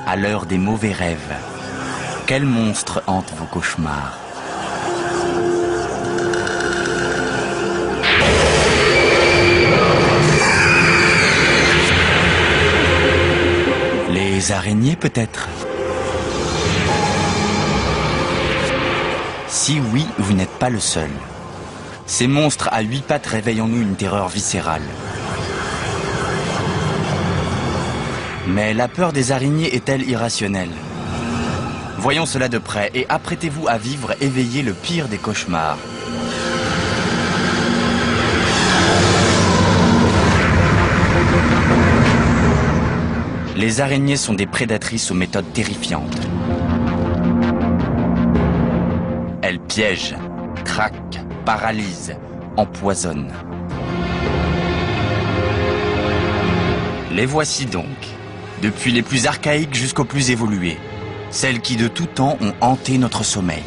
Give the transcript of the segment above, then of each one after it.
à l'heure des mauvais rêves, quel monstre hante vos cauchemars? Les araignées peut-être? Si oui, vous n'êtes pas le seul. Ces monstres à 8 pattes réveillent en nous une terreur viscérale. Mais la peur des araignées est-elle irrationnelle? Voyons cela de près et apprêtez-vous à vivre éveillé le pire des cauchemars. Les araignées sont des prédatrices aux méthodes terrifiantes. Elles piègent, traquent, paralysent, empoisonnent. Les voici donc, depuis les plus archaïques jusqu'aux plus évolués, celles qui de tout temps ont hanté notre sommeil.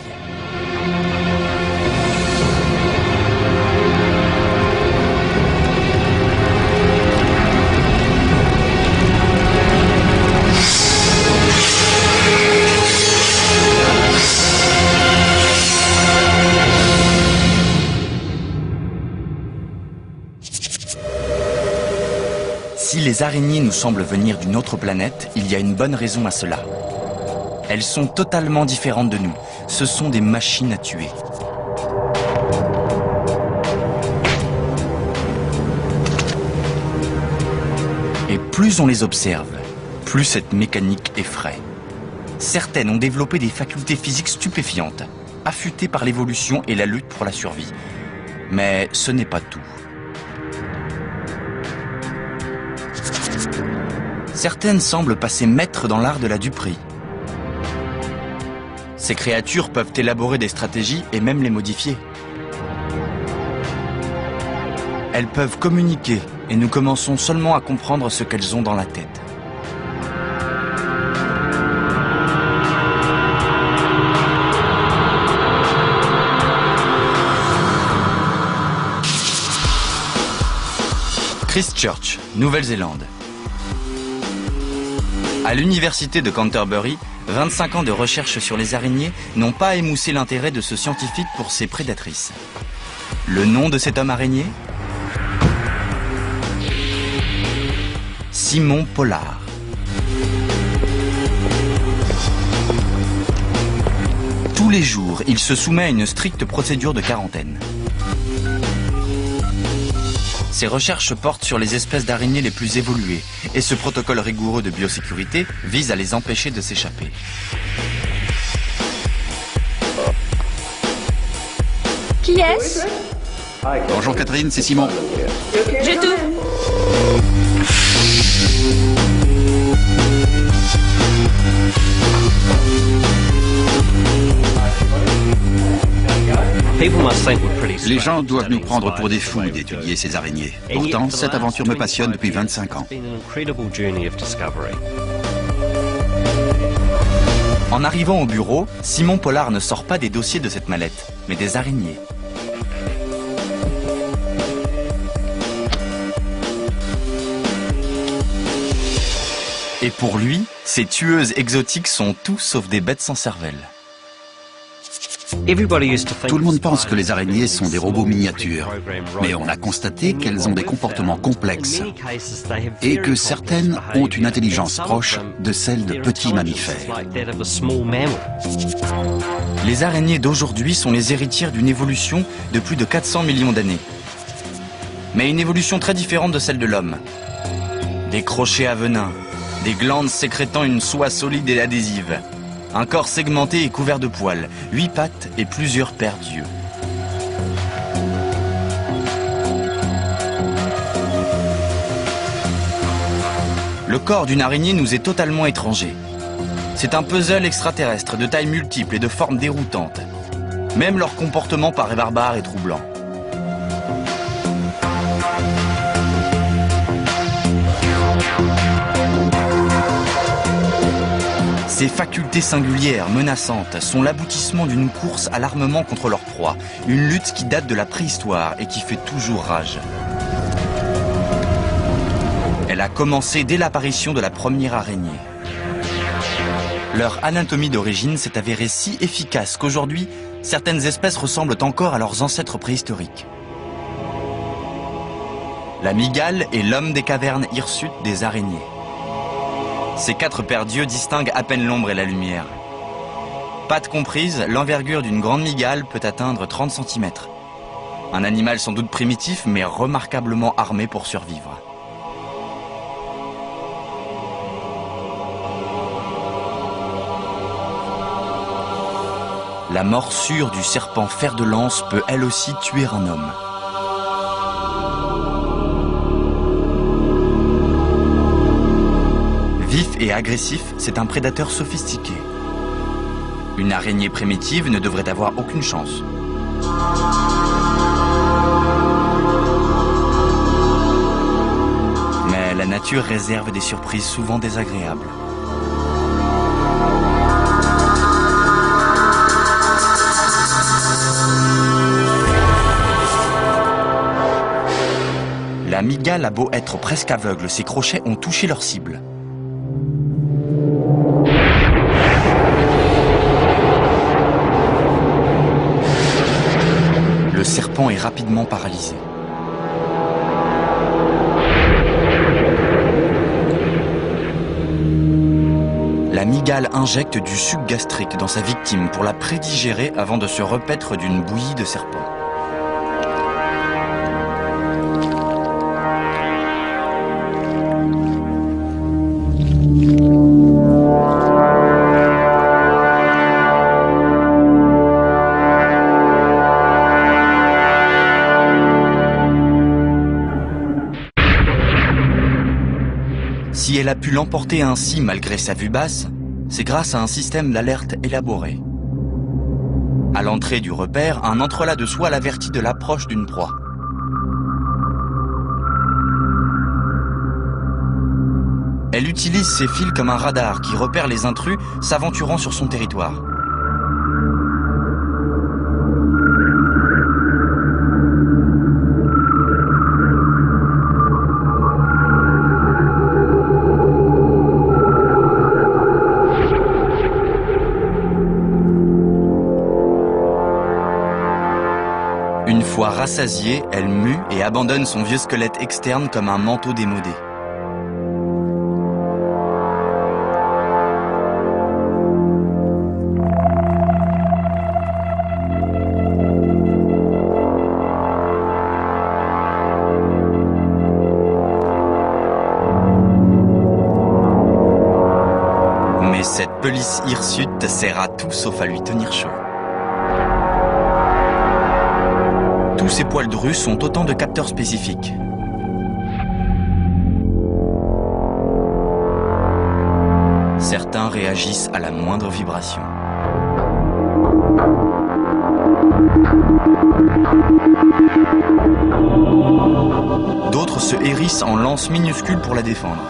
Si les araignées nous semblent venir d'une autre planète, il y a une bonne raison à cela. Elles sont totalement différentes de nous. Ce sont des machines à tuer. Et plus on les observe, plus cette mécanique effraie. Certaines ont développé des facultés physiques stupéfiantes, affûtées par l'évolution et la lutte pour la survie. Mais ce n'est pas tout. Certaines semblent passer maîtres dans l'art de la duperie. Ces créatures peuvent élaborer des stratégies et même les modifier. Elles peuvent communiquer et nous commençons seulement à comprendre ce qu'elles ont dans la tête. Christchurch, Nouvelle-Zélande. À l'université de Canterbury, 25 ans de recherche sur les araignées n'ont pas émoussé l'intérêt de ce scientifique pour ses prédatrices. Le nom de cet homme araignée? Simon Pollard. Tous les jours, il se soumet à une stricte procédure de quarantaine. Ses recherches portent sur les espèces d'araignées les plus évoluées et ce protocole rigoureux de biosécurité vise à les empêcher de s'échapper. Qui est-ce? Bonjour Catherine, c'est Simon. J'ai tout. Les gens doivent nous prendre pour des fous d'étudier ces araignées. Pourtant, cette aventure me passionne depuis 25 ans. En arrivant au bureau, Simon Pollard ne sort pas des dossiers de cette mallette, mais des araignées. Et pour lui, ces tueuses exotiques sont tout sauf des bêtes sans cervelle. Tout le monde pense que les araignées sont des robots miniatures, mais on a constaté qu'elles ont des comportements complexes et que certaines ont une intelligence proche de celle de petits mammifères. Les araignées d'aujourd'hui sont les héritières d'une évolution de plus de 400 millions d'années. Mais une évolution très différente de celle de l'homme. Des crochets à venin, des glandes sécrétant une soie solide et adhésive. Un corps segmenté et couvert de poils, 8 pattes et plusieurs paires d'yeux. Le corps d'une araignée nous est totalement étranger. C'est un puzzle extraterrestre de tailles multiples et de formes déroutantes. Même leur comportement paraît barbare et troublant. Ces facultés singulières, menaçantes, sont l'aboutissement d'une course à l'armement contre leur proie, une lutte qui date de la préhistoire et qui fait toujours rage. Elle a commencé dès l'apparition de la première araignée. Leur anatomie d'origine s'est avérée si efficace qu'aujourd'hui, certaines espèces ressemblent encore à leurs ancêtres préhistoriques. La mygale est l'homme des cavernes hirsutes des araignées. Ces 4 paires d'yeux distinguent à peine l'ombre et la lumière. Pattes comprises, l'envergure d'une grande mygale peut atteindre 30 cm. Un animal sans doute primitif, mais remarquablement armé pour survivre. La morsure du serpent fer de lance peut elle aussi tuer un homme. Vif et agressif, c'est un prédateur sophistiqué. Une araignée primitive ne devrait avoir aucune chance. Mais la nature réserve des surprises souvent désagréables. La mygale a beau être presque aveugle, ses crochets ont touché leur cible. Le serpent est rapidement paralysé. La mygale injecte du suc gastrique dans sa victime pour la prédigérer avant de se repaître d'une bouillie de serpent. Si elle a pu l'emporter ainsi malgré sa vue basse, c'est grâce à un système d'alerte élaboré. À l'entrée du repère, un entrelacs de soie l'avertit de l'approche d'une proie. Elle utilise ses fils comme un radar qui repère les intrus s'aventurant sur son territoire. Une fois rassasiée, elle mue et abandonne son vieux squelette externe comme un manteau démodé. Mais cette pelisse hirsute sert à tout sauf à lui tenir chaud. Tous ces poils drus sont autant de capteurs spécifiques. Certains réagissent à la moindre vibration. D'autres se hérissent en lances minuscules pour la défendre.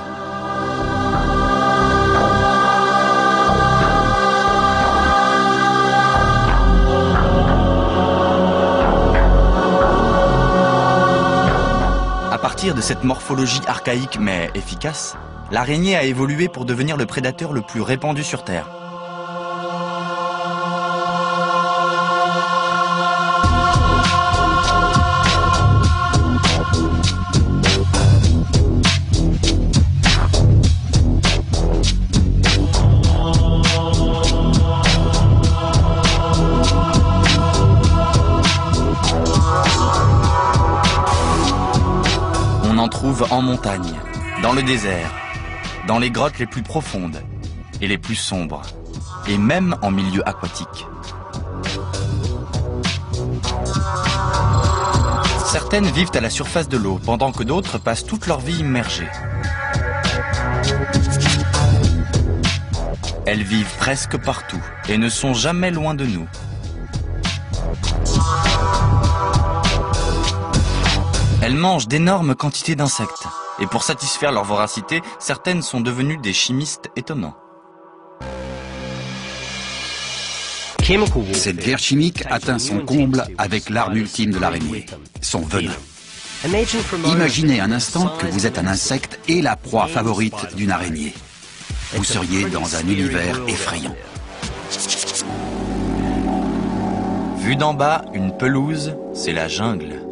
À partir de cette morphologie archaïque mais efficace, l'araignée a évolué pour devenir le prédateur le plus répandu sur Terre. On en trouve en montagne, dans le désert, dans les grottes les plus profondes et les plus sombres, et même en milieu aquatique. Certaines vivent à la surface de l'eau, pendant que d'autres passent toute leur vie immergées. Elles vivent presque partout et ne sont jamais loin de nous. Elles mangent d'énormes quantités d'insectes. Et pour satisfaire leur voracité, certaines sont devenues des chimistes étonnants. Cette guerre chimique atteint son comble avec l'arme ultime de l'araignée, son venin. Imaginez un instant que vous êtes un insecte et la proie favorite d'une araignée. vous seriez dans un univers effrayant. Vue d'en bas, une pelouse, c'est la jungle.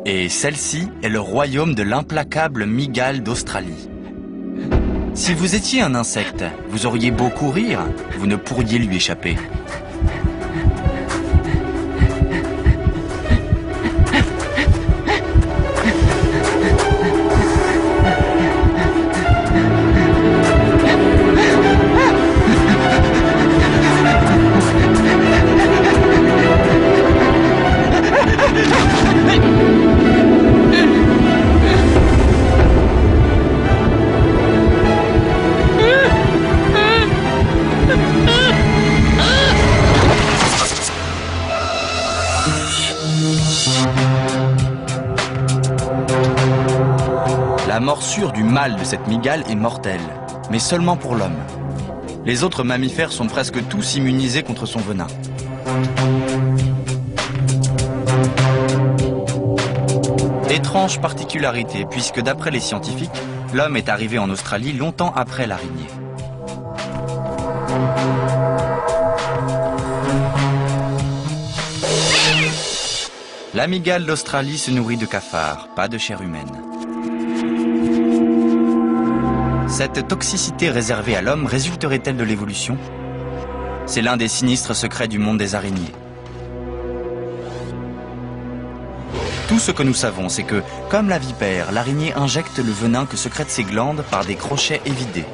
Et celle-ci est le royaume de l'implacable mygale d'Australie. Si vous étiez un insecte, vous auriez beau courir, vous ne pourriez lui échapper. La morsure du mâle de cette mygale est mortelle, mais seulement pour l'homme. Les autres mammifères sont presque tous immunisés contre son venin. Étrange particularité, puisque d'après les scientifiques, l'homme est arrivé en Australie longtemps après l'araignée. La mygale d'Australie se nourrit de cafards, pas de chair humaine. Cette toxicité réservée à l'homme résulterait-elle de l'évolution? C'est l'un des sinistres secrets du monde des araignées. Tout ce que nous savons, c'est que, comme la vipère, l'araignée injecte le venin que secrètent ses glandes par des crochets évidés.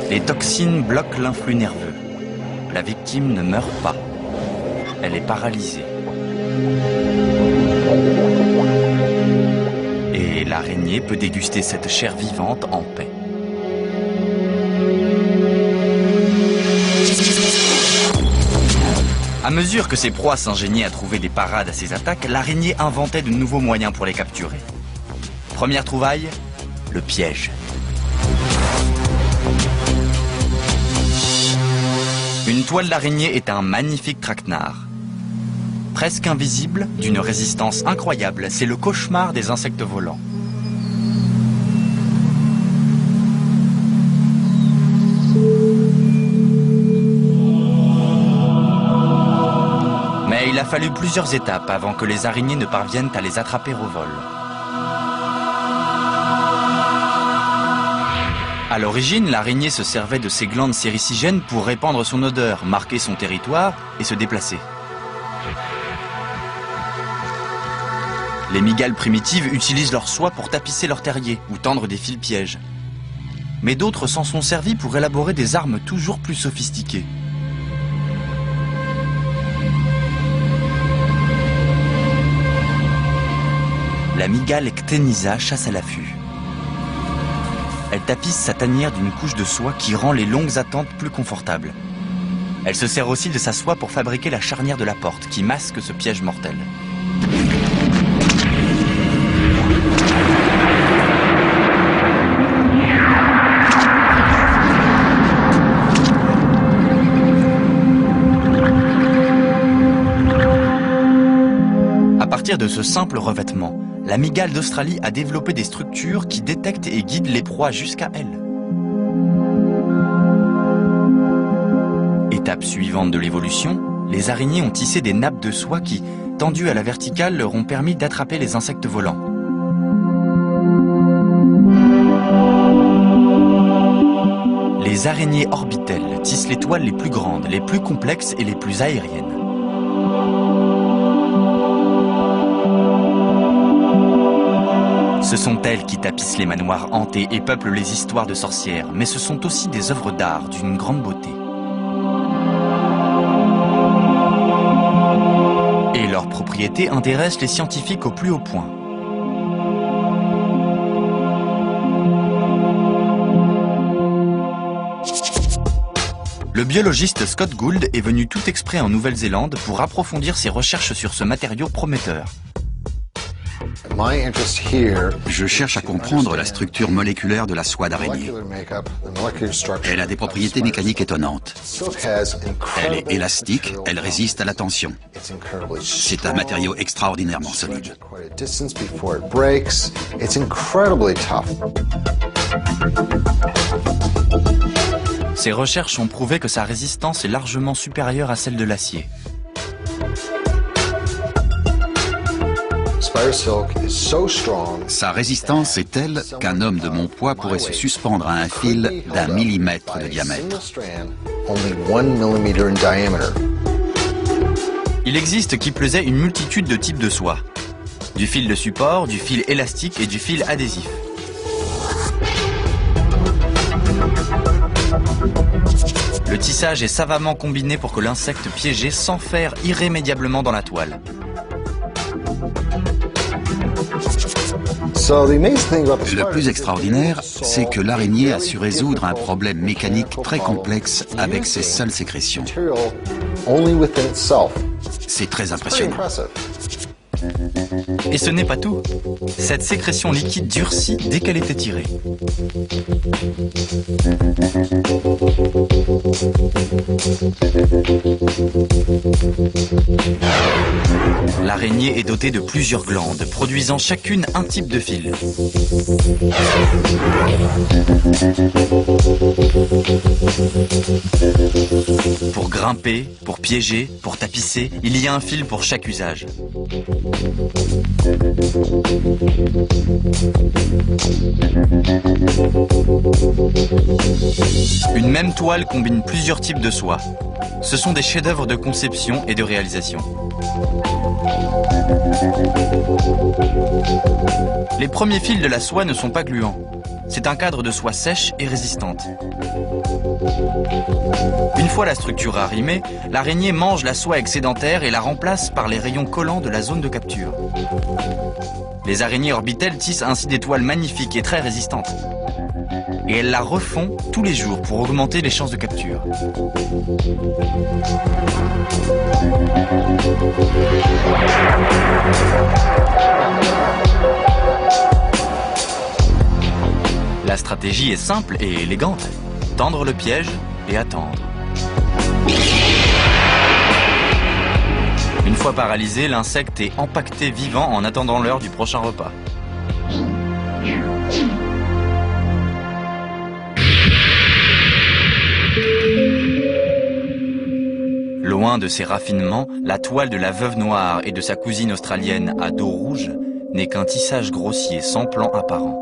Les toxines bloquent l'influx nerveux. La victime ne meurt pas. Elle est paralysée. Et l'araignée peut déguster cette chair vivante en paix. À mesure que ses proies s'ingéniaient à trouver des parades à ses attaques, l'araignée inventait de nouveaux moyens pour les capturer. Première trouvaille, le piège. Une toile d'araignée est un magnifique traquenard. Presque invisible, d'une résistance incroyable, c'est le cauchemar des insectes volants. Mais il a fallu plusieurs étapes avant que les araignées ne parviennent à les attraper au vol. À l'origine, l'araignée se servait de ses glandes séricigènes pour répandre son odeur, marquer son territoire et se déplacer. Les mygales primitives utilisent leur soie pour tapisser leur terrier ou tendre des fils pièges. Mais d'autres s'en sont servis pour élaborer des armes toujours plus sophistiquées. La mygale Ctenisa chasse à l'affût. Elle tapisse sa tanière d'une couche de soie qui rend les longues attentes plus confortables. Elle se sert aussi de sa soie pour fabriquer la charnière de la porte qui masque ce piège mortel. À partir de ce simple revêtement, la mygale d'Australie a développé des structures qui détectent et guident les proies jusqu'à elle. Étape suivante de l'évolution, les araignées ont tissé des nappes de soie qui, tendues à la verticale, leur ont permis d'attraper les insectes volants. Les araignées orbitelles tissent les toiles les plus grandes, les plus complexes et les plus aériennes. Ce sont elles qui tapissent les manoirs hantés et peuplent les histoires de sorcières, mais ce sont aussi des œuvres d'art d'une grande beauté. Et leurs propriétés intéressent les scientifiques au plus haut point. Le biologiste Scott Gould est venu tout exprès en Nouvelle-Zélande pour approfondir ses recherches sur ce matériau prometteur. Je cherche à comprendre la structure moléculaire de la soie d'araignée. Elle a des propriétés mécaniques étonnantes. Elle est élastique, elle résiste à la tension. C'est un matériau extraordinairement solide. Ces recherches ont prouvé que sa résistance est largement supérieure à celle de l'acier. Sa résistance est telle qu'un homme de mon poids pourrait se suspendre à un fil d'1 millimètre de diamètre. Il existe qui plus est une multitude de types de soie. Du fil de support, du fil élastique et du fil adhésif. Le tissage est savamment combiné pour que l'insecte piégé s'enferre irrémédiablement dans la toile. Le plus extraordinaire, c'est que l'araignée a su résoudre un problème mécanique très complexe avec ses seules sécrétions. C'est très impressionnant. Et ce n'est pas tout. Cette sécrétion liquide durcit dès qu'elle est étirée. L'araignée est dotée de plusieurs glandes, produisant chacune un type de fil. Pour grimper, pour piéger, pour tapisser, il y a un fil pour chaque usage. Une même toile combine plusieurs types de soie. Ce sont des chefs-d'œuvre de conception et de réalisation. Les premiers fils de la soie ne sont pas gluants. C'est un cadre de soie sèche et résistante. Une fois la structure arrimée, l'araignée mange la soie excédentaire et la remplace par les rayons collants de la zone de capture. Les araignées orbitelles tissent ainsi des toiles magnifiques et très résistantes. Et elles la refont tous les jours pour augmenter les chances de capture. La stratégie est simple et élégante. Tendre le piège et attendre. Une fois paralysé, l'insecte est empaqueté vivant en attendant l'heure du prochain repas. Loin de ses raffinements, la toile de la veuve noire et de sa cousine australienne à dos rouge n'est qu'un tissage grossier sans plan apparent.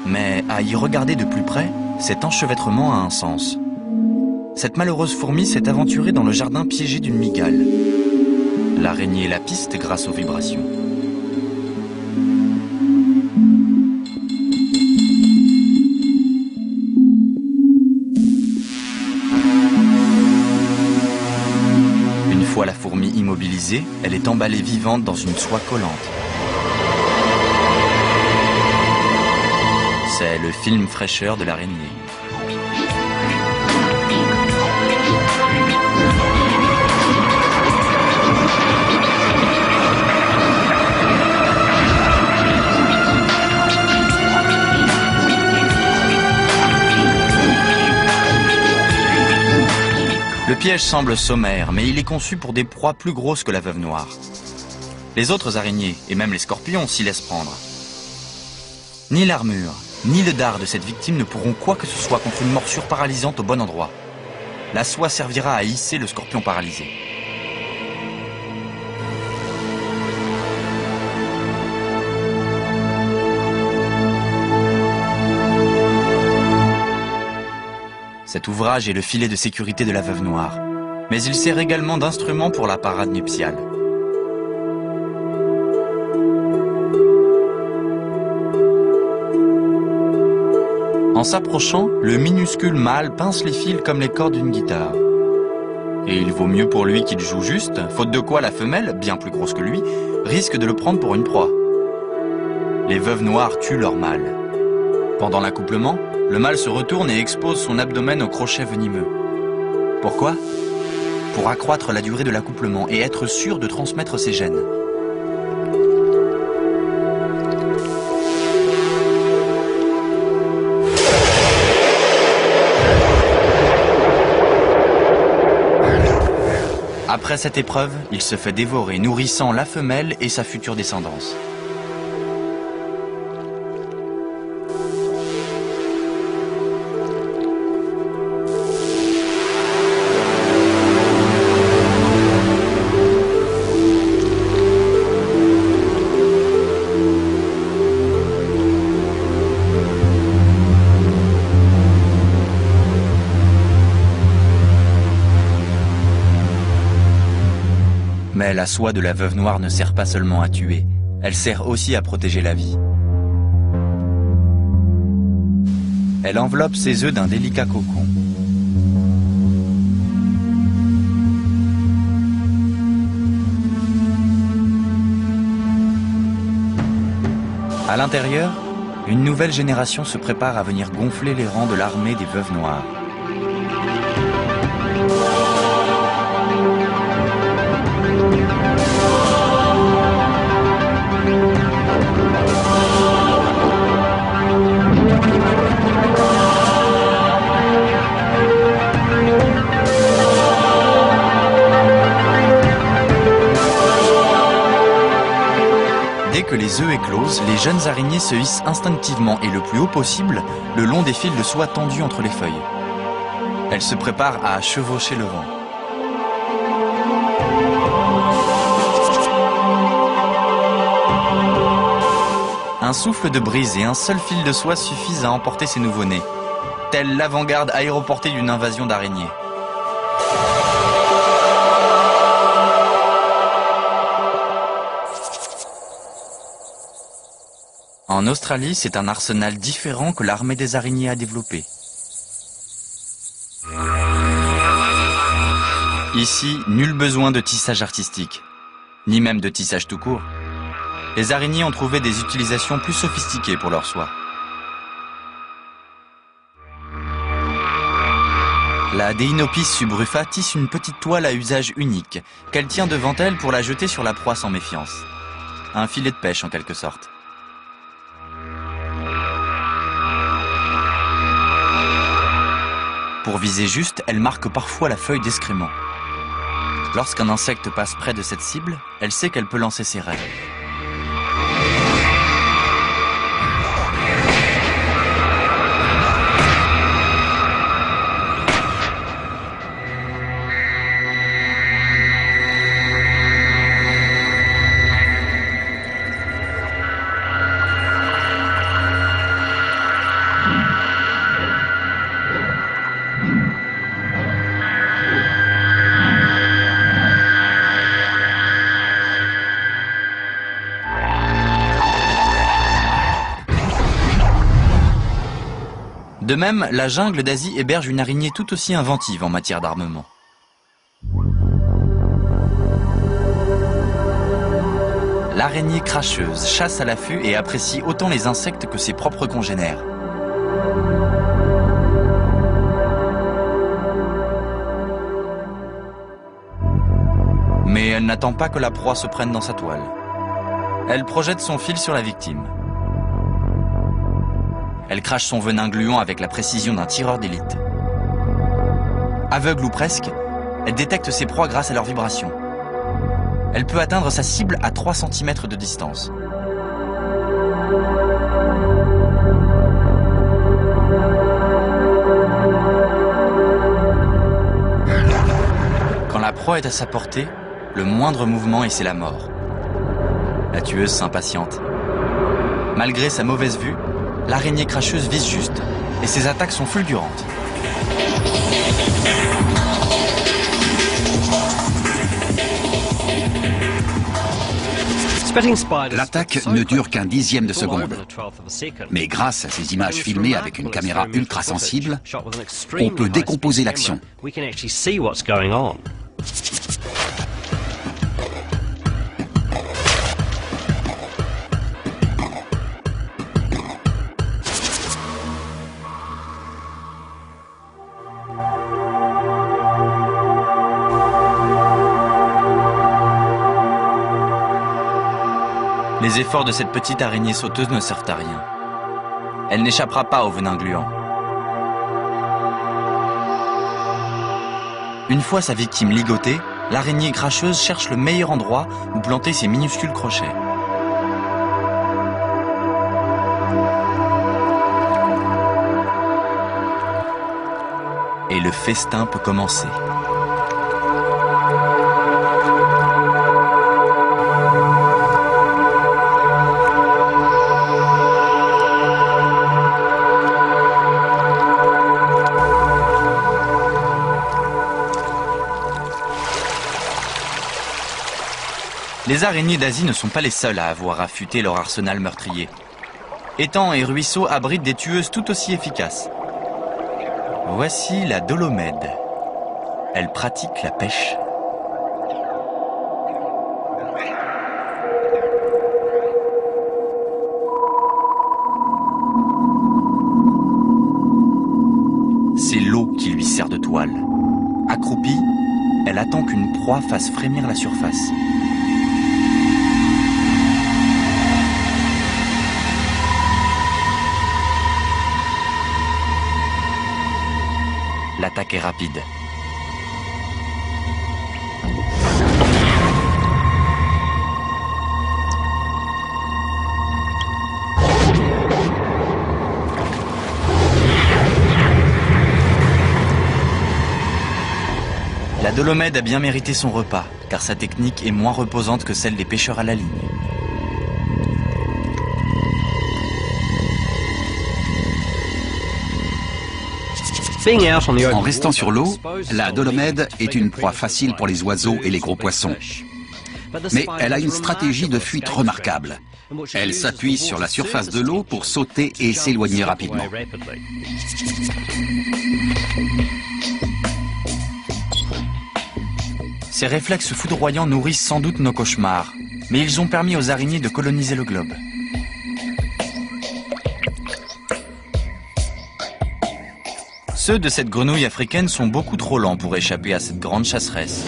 Mais à y regarder de plus près, cet enchevêtrement a un sens. Cette malheureuse fourmi s'est aventurée dans le jardin piégé d'une mygale. L'araignée la piste grâce aux vibrations. Une fois la fourmi immobilisée, elle est emballée vivante dans une soie collante. C'est le film fraîcheur de l'araignée. Le piège semble sommaire, mais il est conçu pour des proies plus grosses que la veuve noire. Les autres araignées, et même les scorpions, s'y laissent prendre. Ni l'armure, ni le dard de cette victime ne pourront quoi que ce soit contre une morsure paralysante au bon endroit. La soie servira à hisser le scorpion paralysé. Cet ouvrage est le filet de sécurité de la veuve noire, mais il sert également d'instrument pour la parade nuptiale. En s'approchant, le minuscule mâle pince les fils comme les cordes d'une guitare. Et il vaut mieux pour lui qu'il joue juste, faute de quoi la femelle, bien plus grosse que lui, risque de le prendre pour une proie. Les veuves noires tuent leur mâle. Pendant l'accouplement, le mâle se retourne et expose son abdomen au crochet venimeux. Pourquoi ? pour accroître la durée de l'accouplement et être sûr de transmettre ses gènes. Après cette épreuve, il se fait dévorer, nourrissant la femelle et sa future descendance. Mais la soie de la veuve noire ne sert pas seulement à tuer, elle sert aussi à protéger la vie. Elle enveloppe ses œufs d'un délicat cocon. À l'intérieur, une nouvelle génération se prépare à venir gonfler les rangs de l'armée des veuves noires. Dès que les œufs éclosent, les jeunes araignées se hissent instinctivement et le plus haut possible le long des fils de soie tendus entre les feuilles. Elles se préparent à chevaucher le vent. Un souffle de brise et un seul fil de soie suffisent à emporter ces nouveau-nés, telle l'avant-garde aéroportée d'une invasion d'araignées. En Australie, c'est un arsenal différent que l'armée des araignées a développé. Ici, nul besoin de tissage artistique, ni même de tissage tout court. Les araignées ont trouvé des utilisations plus sophistiquées pour leur soie. La Deinopis subrufa tisse une petite toile à usage unique, qu'elle tient devant elle pour la jeter sur la proie sans méfiance. Un filet de pêche en quelque sorte. Pour viser juste, elle marque parfois la feuille d'escrément. Lorsqu'un insecte passe près de cette cible, elle sait qu'elle peut lancer ses raies. De même, la jungle d'Asie héberge une araignée tout aussi inventive en matière d'armement. L'araignée cracheuse chasse à l'affût et apprécie autant les insectes que ses propres congénères. Mais elle n'attend pas que la proie se prenne dans sa toile. Elle projette son fil sur la victime. Elle crache son venin gluant avec la précision d'un tireur d'élite. Aveugle ou presque, elle détecte ses proies grâce à leurs vibrations. Elle peut atteindre sa cible à 3 cm de distance. Quand la proie est à sa portée, le moindre mouvement et c'est la mort. La tueuse s'impatiente. Malgré sa mauvaise vue, l'araignée cracheuse vise juste, et ses attaques sont fulgurantes. L'attaque ne dure qu'un dixième de seconde. Mais grâce à ces images filmées avec une caméra ultra sensible, on peut décomposer l'action. Les efforts de cette petite araignée sauteuse ne servent à rien. Elle n'échappera pas au venin gluant. Une fois sa victime ligotée, l'araignée cracheuse cherche le meilleur endroit où planter ses minuscules crochets. Et le festin peut commencer. Les araignées d'Asie ne sont pas les seules à avoir affûté leur arsenal meurtrier. Étangs et ruisseaux abritent des tueuses tout aussi efficaces. Voici la dolomède. Elle pratique la pêche. C'est l'eau qui lui sert de toile. Accroupie, elle attend qu'une proie fasse frémir la surface. L'attaque est rapide. La dolomède a bien mérité son repas, car sa technique est moins reposante que celle des pêcheurs à la ligne. En restant sur l'eau, la dolomède est une proie facile pour les oiseaux et les gros poissons. Mais elle a une stratégie de fuite remarquable. Elle s'appuie sur la surface de l'eau pour sauter et s'éloigner rapidement. Ces réflexes foudroyants nourrissent sans doute nos cauchemars, mais ils ont permis aux araignées de coloniser le globe. Ceux de cette grenouille africaine sont beaucoup trop lents pour échapper à cette grande chasseresse.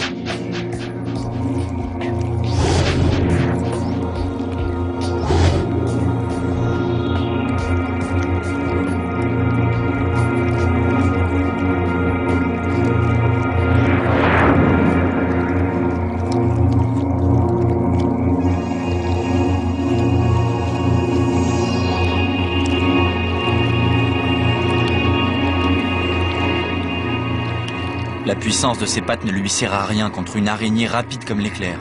La puissance de ses pattes ne lui sert à rien contre une araignée rapide comme l'éclair.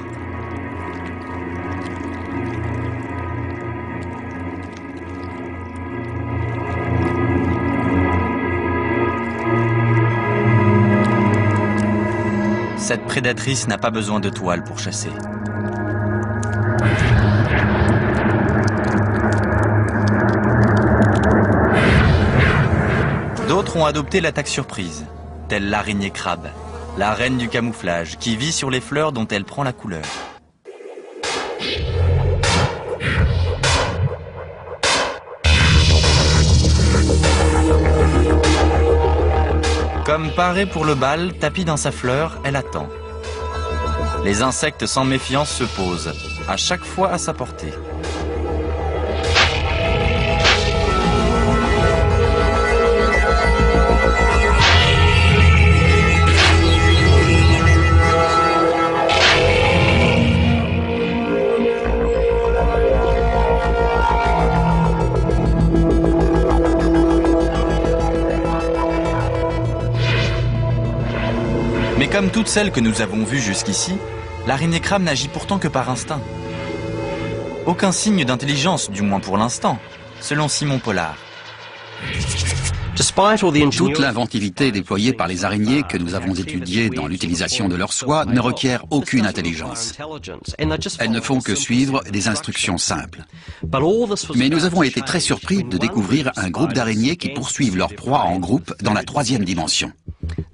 Cette prédatrice n'a pas besoin de toile pour chasser. D'autres ont adopté l'attaque surprise. Telle l'araignée crabe, la reine du camouflage, qui vit sur les fleurs dont elle prend la couleur. Comme parée pour le bal, tapie dans sa fleur, elle attend. Les insectes sans méfiance se posent, à chaque fois à sa portée. Mais comme toutes celles que nous avons vues jusqu'ici, l'araignée crabe n'agit pourtant que par instinct. Aucun signe d'intelligence, du moins pour l'instant, selon Simon Pollard. Toute l'inventivité déployée par les araignées que nous avons étudiées dans l'utilisation de leur soie ne requiert aucune intelligence. Elles ne font que suivre des instructions simples. Mais nous avons été très surpris de découvrir un groupe d'araignées qui poursuivent leur proie en groupe dans la 3e dimension.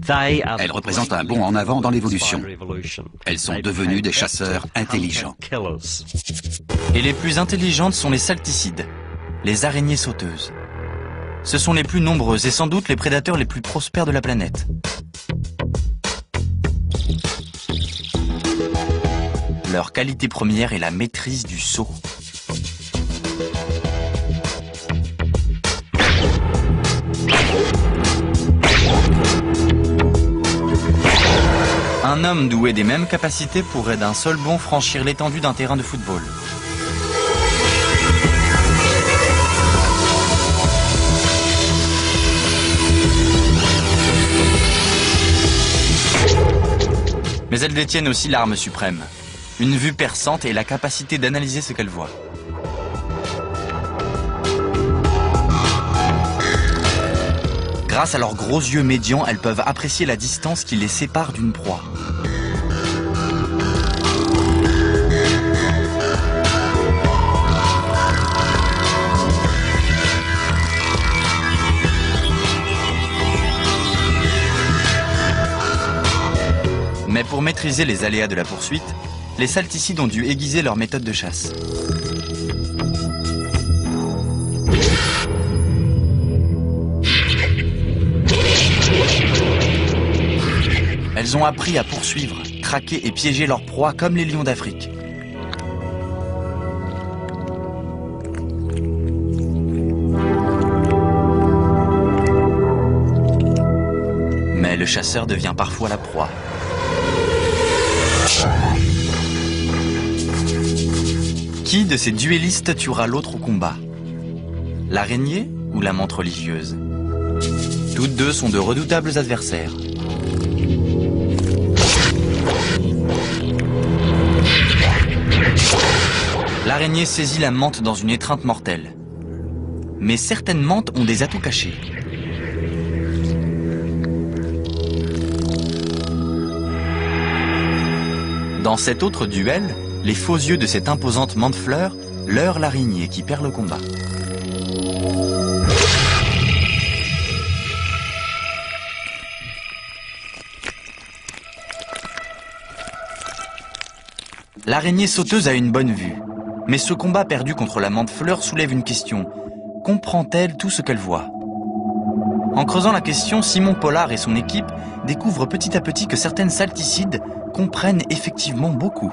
Elles représentent un bond en avant dans l'évolution. Elles sont devenues des chasseurs intelligents. Et les plus intelligentes sont les salticides, les araignées sauteuses. Ce sont les plus nombreuses et sans doute les prédateurs les plus prospères de la planète. Leur qualité première est la maîtrise du saut. Un homme doué des mêmes capacités pourrait d'un seul bond franchir l'étendue d'un terrain de football. Mais elles détiennent aussi l'arme suprême, une vue perçante et la capacité d'analyser ce qu'elles voient. Grâce à leurs gros yeux médians, elles peuvent apprécier la distance qui les sépare d'une proie. Mais pour maîtriser les aléas de la poursuite, les salticides ont dû aiguiser leur méthode de chasse. Elles ont appris à poursuivre, traquer et piéger leurs proies comme les lions d'Afrique. Mais le chasseur devient parfois la proie. Qui de ces duellistes tuera l'autre au combat? L'araignée ou la menthe religieuse? Toutes deux sont de redoutables adversaires. L'araignée saisit la menthe dans une étreinte mortelle. Mais certaines menthes ont des atouts cachés. Dans cet autre duel, les faux yeux de cette imposante menthe-fleur leurrent l'araignée qui perd le combat. L'araignée sauteuse a une bonne vue. Mais ce combat perdu contre la menthe-fleur soulève une question. Comprend-elle tout ce qu'elle voit? En creusant la question, Simon Pollard et son équipe découvrent petit à petit que certaines salticides comprennent effectivement beaucoup.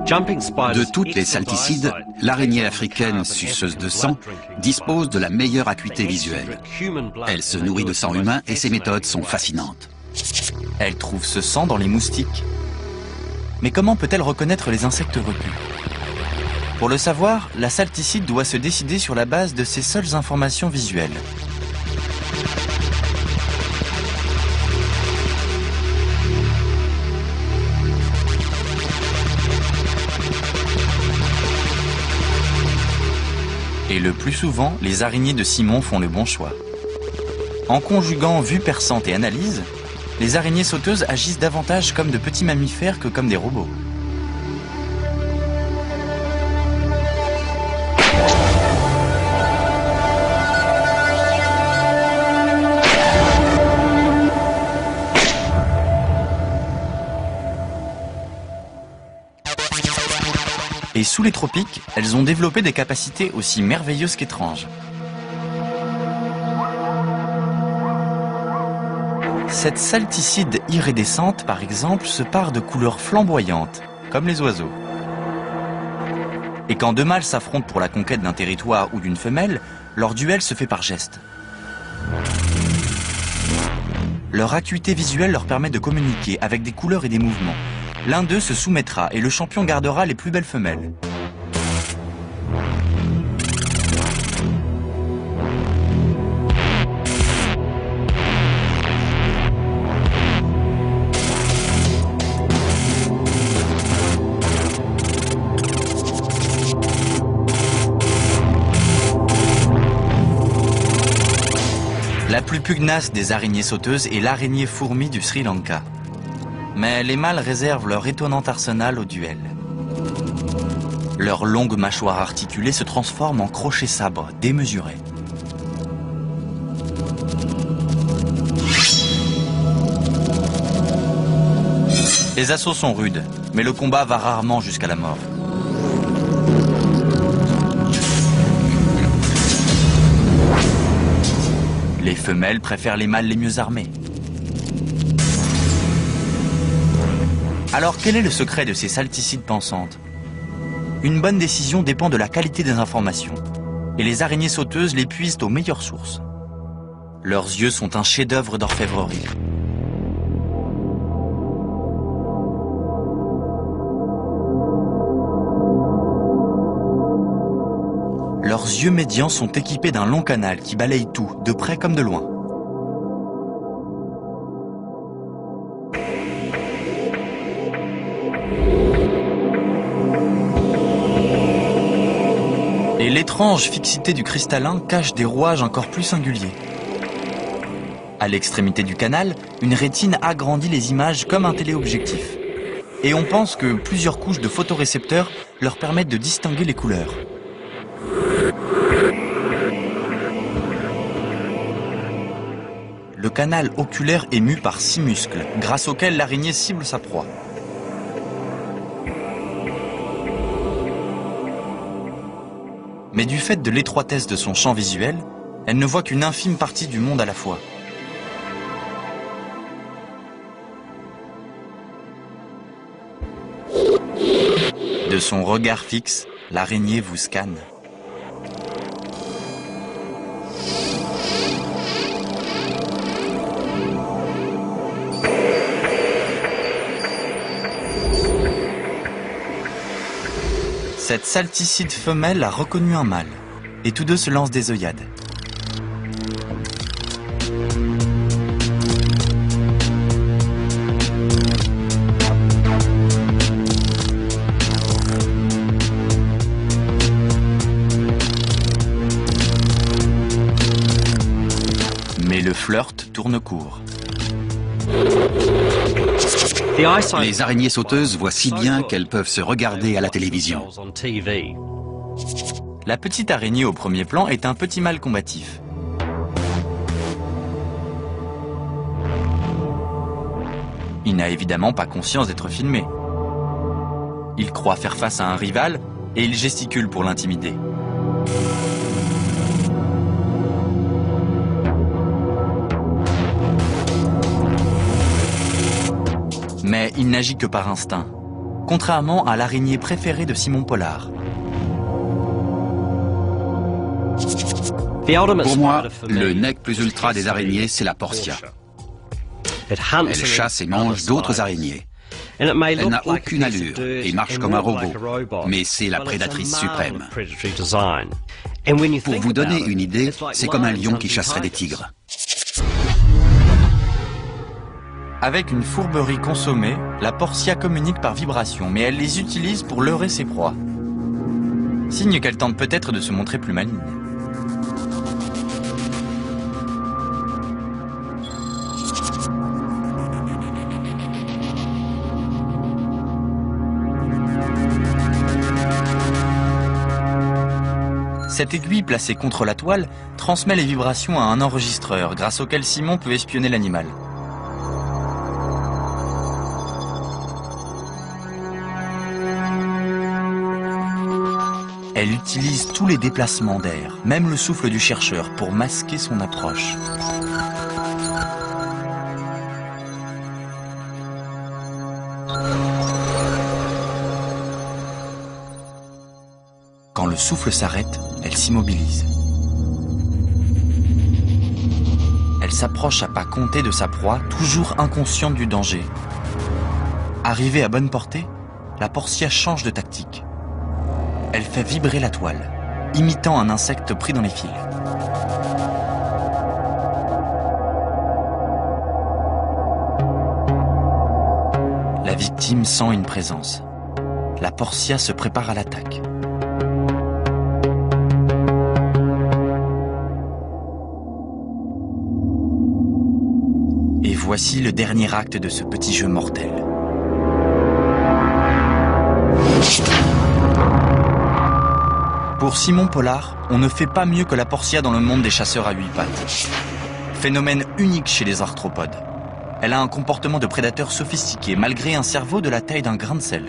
De toutes les salticides, l'araignée africaine suceuse de sang dispose de la meilleure acuité visuelle. Elle se nourrit de sang humain et ses méthodes sont fascinantes. Elle trouve ce sang dans les moustiques. Mais comment peut-elle reconnaître les insectes repus? Pour le savoir, la salticide doit se décider sur la base de ses seules informations visuelles. Et le plus souvent, les araignées de Simon font le bon choix. En conjuguant vue perçante et analyse, les araignées sauteuses agissent davantage comme de petits mammifères que comme des robots. Et sous les tropiques, elles ont développé des capacités aussi merveilleuses qu'étranges. Cette salticide iridescente, par exemple, se pare de couleurs flamboyantes, comme les oiseaux. Et quand deux mâles s'affrontent pour la conquête d'un territoire ou d'une femelle, leur duel se fait par geste. Leur acuité visuelle leur permet de communiquer avec des couleurs et des mouvements. L'un d'eux se soumettra et le champion gardera les plus belles femelles. La plus pugnace des araignées sauteuses est l'araignée fourmi du Sri Lanka. Mais les mâles réservent leur étonnant arsenal au duel. Leurs longues mâchoires articulées se transforment en crochets sabres démesurés. Les assauts sont rudes, mais le combat va rarement jusqu'à la mort. Les femelles préfèrent les mâles les mieux armés. Alors quel est le secret de ces salticides pensantes? Une bonne décision dépend de la qualité des informations. Et les araignées sauteuses les puisent aux meilleures sources. Leurs yeux sont un chef-d'œuvre d'orfèvrerie. Leurs yeux médians sont équipés d'un long canal qui balaye tout, de près comme de loin. Et l'étrange fixité du cristallin cache des rouages encore plus singuliers. À l'extrémité du canal, une rétine agrandit les images comme un téléobjectif. Et on pense que plusieurs couches de photorécepteurs leur permettent de distinguer les couleurs. Le canal oculaire est mu par 6 muscles, grâce auxquels l'araignée cible sa proie. Mais du fait de l'étroitesse de son champ visuel, elle ne voit qu'une infime partie du monde à la fois. De son regard fixe, l'araignée vous scanne. Cette salticide femelle a reconnu un mâle, et tous deux se lancent des œillades. Mais le flirt tourne court. Les araignées sauteuses voient si bien qu'elles peuvent se regarder à la télévision. La petite araignée au premier plan est un petit mâle combatif. Il n'a évidemment pas conscience d'être filmé. Il croit faire face à un rival et il gesticule pour l'intimider. Mais il n'agit que par instinct, contrairement à l'araignée préférée de Simon Pollard. Pour moi, le nec plus ultra des araignées, c'est la Portia. Elle chasse et mange d'autres araignées. Elle n'a aucune allure et marche comme un robot, mais c'est la prédatrice suprême. Pour vous donner une idée, c'est comme un lion qui chasserait des tigres. Avec une fourberie consommée, la Portia communique par vibration, mais elle les utilise pour leurrer ses proies. Signe qu'elle tente peut-être de se montrer plus maligne. Cette aiguille placée contre la toile transmet les vibrations à un enregistreur grâce auquel Simon peut espionner l'animal. Elle utilise tous les déplacements d'air, même le souffle du chercheur, pour masquer son approche. Quand le souffle s'arrête, elle s'immobilise. Elle s'approche à pas comptés de sa proie, toujours inconsciente du danger. Arrivée à bonne portée, la Portia change de tactique. Elle fait vibrer la toile, imitant un insecte pris dans les fils. La victime sent une présence. La Portia se prépare à l'attaque. Et voici le dernier acte de ce petit jeu mortel. Pour Simon Pollard, on ne fait pas mieux que la Portia dans le monde des chasseurs à 8 pattes. Phénomène unique chez les arthropodes. Elle a un comportement de prédateur sophistiqué, malgré un cerveau de la taille d'un grain de sel.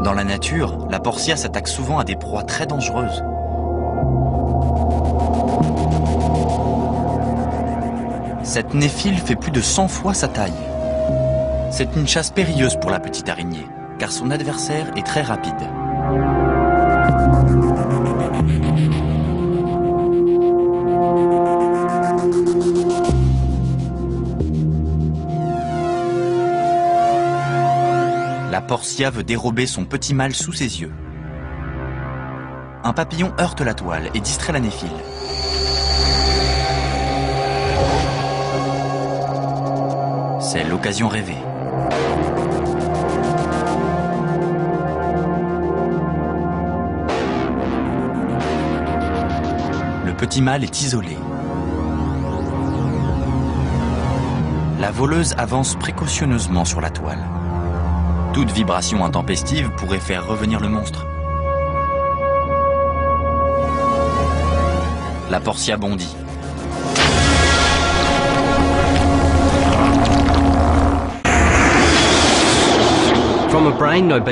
Dans la nature, la Portia s'attaque souvent à des proies très dangereuses. Cette néphile fait plus de 100 fois sa taille. C'est une chasse périlleuse pour la petite araignée, car son adversaire est très rapide. La Portia veut dérober son petit mâle sous ses yeux. Un papillon heurte la toile et distrait la néphile. C'est l'occasion rêvée. Le petit mâle est isolé. La voleuse avance précautionneusement sur la toile. Toute vibration intempestive pourrait faire revenir le monstre. La Portia bondit.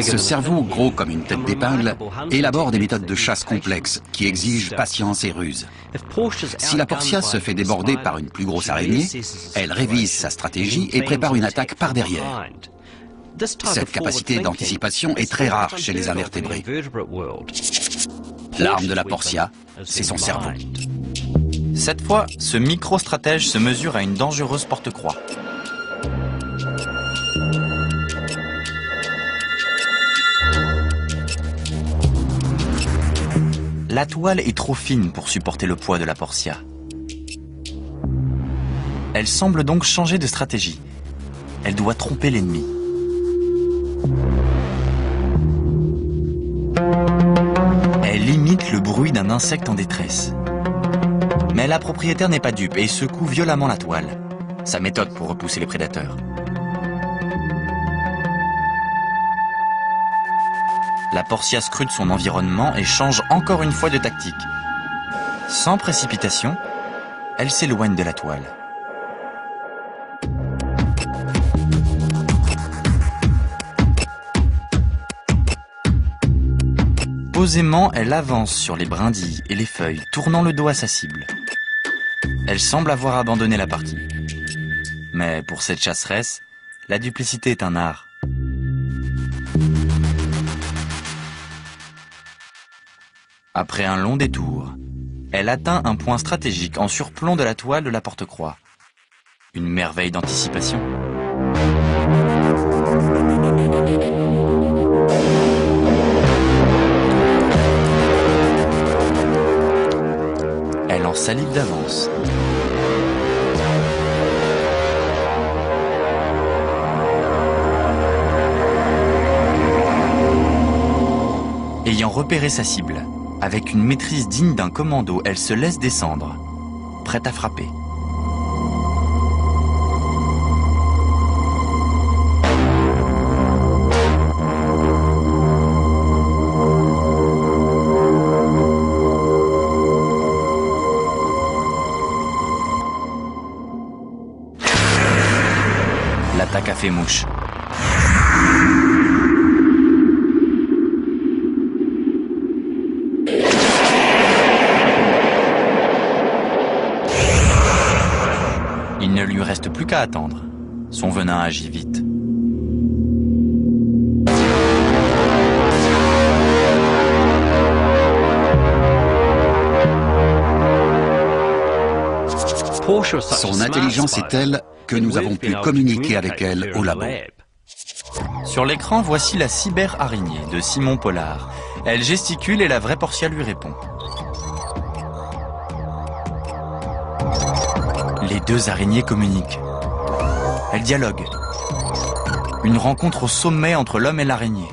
Ce cerveau, gros comme une tête d'épingle, élabore des méthodes de chasse complexes qui exigent patience et ruse. Si la Portia se fait déborder par une plus grosse araignée, elle révise sa stratégie et prépare une attaque par derrière. Cette capacité d'anticipation est très rare chez les invertébrés. L'arme de la Portia, c'est son cerveau. Cette fois, ce micro-stratège se mesure à une dangereuse porte-croix. La toile est trop fine pour supporter le poids de la Portia. Elle semble donc changer de stratégie. Elle doit tromper l'ennemi. Elle imite le bruit d'un insecte en détresse. Mais la propriétaire n'est pas dupe et secoue violemment la toile. Sa méthode pour repousser les prédateurs. La Portia scrute son environnement et change encore une fois de tactique. Sans précipitation, elle s'éloigne de la toile. Posément, elle avance sur les brindilles et les feuilles, tournant le dos à sa cible. Elle semble avoir abandonné la partie. Mais pour cette chasseresse, la duplicité est un art. Après un long détour, elle atteint un point stratégique en surplomb de la toile de la porte-croix. Une merveille d'anticipation. Elle en salive d'avance. Ayant repéré sa cible, avec une maîtrise digne d'un commando, elle se laisse descendre, prête à frapper. L'attaque a fait mouche. Il ne lui reste plus qu'à attendre. Son venin agit vite. Son intelligence est telle que nous avons pu communiquer avec elle au labo. Sur l'écran, voici la cyber-araignée de Simon Pollard. Elle gesticule et la vraie Portia lui répond. Les deux araignées communiquent. Elles dialoguent. Une rencontre au sommet entre l'homme et l'araignée.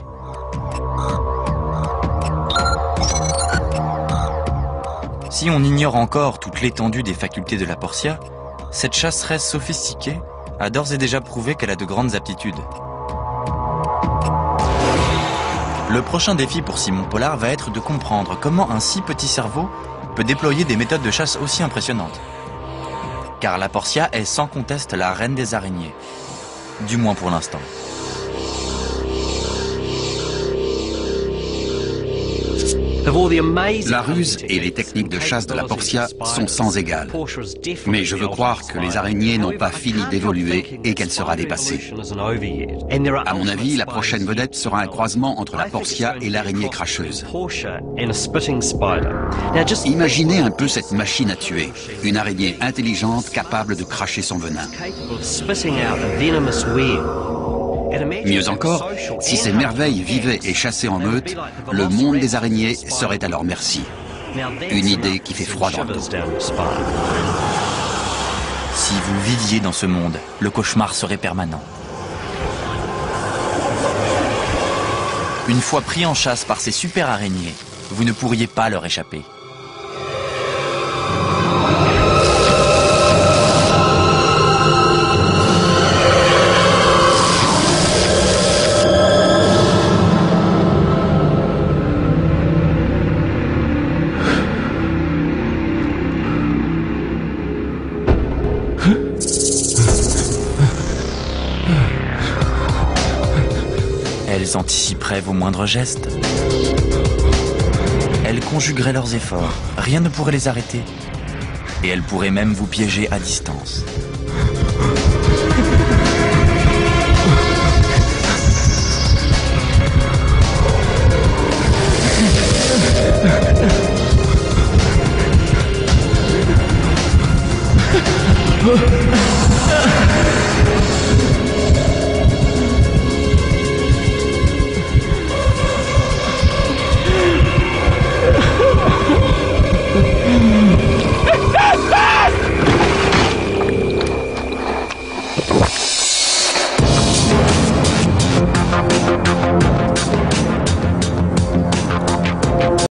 Si on ignore encore toute l'étendue des facultés de la Portia, cette chasseresse sophistiquée a d'ores et déjà prouvé qu'elle a de grandes aptitudes. Le prochain défi pour Simon Pollard va être de comprendre comment un si petit cerveau peut déployer des méthodes de chasse aussi impressionnantes. Car la Portia est sans conteste la reine des araignées, du moins pour l'instant. La ruse et les techniques de chasse de la Portia sont sans égal. Mais je veux croire que les araignées n'ont pas fini d'évoluer et qu'elle sera dépassée. À mon avis, la prochaine vedette sera un croisement entre la Portia et l'araignée cracheuse. Imaginez un peu cette machine à tuer. Une araignée intelligente capable de cracher son venin. Mieux encore, si ces merveilles vivaient et chassaient en meute, le monde des araignées serait à leur merci. Une idée qui fait froid dans le dos. Si vous viviez dans ce monde, le cauchemar serait permanent. Une fois pris en chasse par ces super araignées, vous ne pourriez pas leur échapper. Elles anticiperaient vos moindres gestes. Elles conjugueraient leurs efforts. Rien ne pourrait les arrêter. Et elles pourraient même vous piéger à distance.